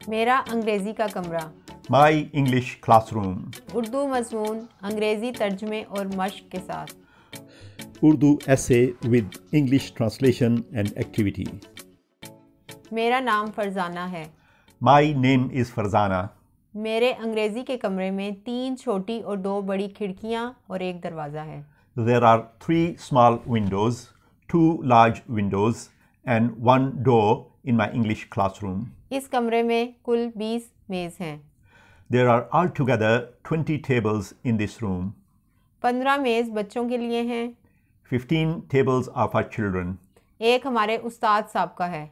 میرا انگریزی کا کمرہ. My English classroom. اردو مضمون انگریزی ترجمے اور مشق کے ساتھ. Urdu essay with English translation and activity. میرا نام فرزانہ ہے. My name is Farzana. میرے انگریزی کے کمرے میں 3 چھوٹی اور 2 بڑی کھڑکیاں اور 1 دروازہ ہے. There are 3 small windows, 2 large windows, and 1 door in my English classroom. اس کمرے میں کل 20 میز ہیں. There are altogether 20 tables in this room. 15 میز بچوں کے لیے ہیں. 15 tables are for children. ایک ہمارے استاد صاحب کا ہے.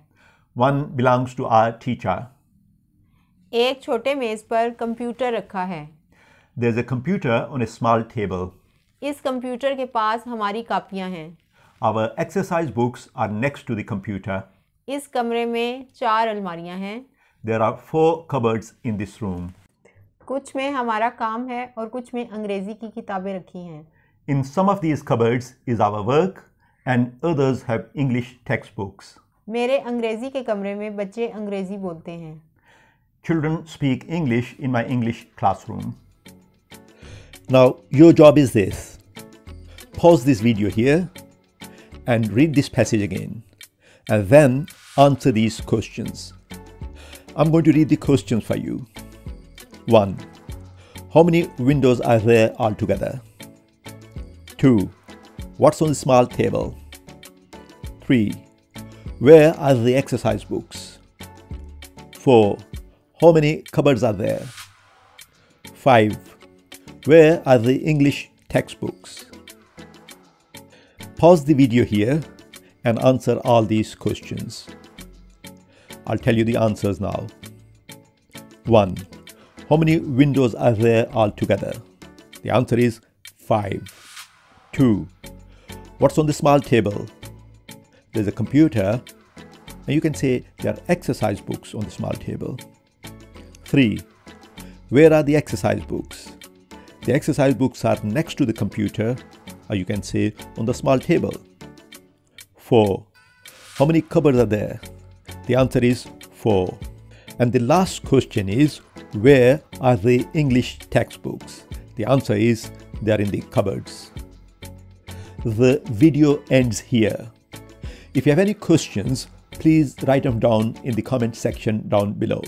One belongs to our teacher. ایک چھوٹے میز پر کمپیوٹر رکھا ہے. There's a computer on a small table. اس کمپیوٹر کے پاس ہماری کاپیاں ہیں. Our exercise books are next to the computer. اس کمرے میں 4 الماریاں ہیں. There are 4 cupboards in this room. کچھ میں ہمارا کام ہے اور کچھ میں انگریزی کی کتابیں رکھی ہیں. In some of these cupboards is our work and others have English textbooks. میرے انگریزی کے کمرے میں بچے انگریزی بولتے ہیں. Children speak English in my English classroom. Now, your job is this. Pause this video here and read this passage again, and then answer these questions. I'm going to read the questions for you. 1. How many windows are there altogether? 2. What's on the small table? 3. Where are the exercise books? 4. How many cupboards are there? 5. Where are the English textbooks? Pause the video here and answer all these questions. I'll tell you the answers now. 1. How many windows are there altogether? The answer is 5. 2. What's on the small table? There's a computer, and you can say there are exercise books on the small table. 3. Where are the exercise books? The exercise books are next to the computer, or you can say on the small table. 4. How many cupboards are there? The answer is 4. And the last question is, where are the English textbooks? The answer is, they are in the cupboards. The video ends here. If you have any questions, please write them down in the comment section down below.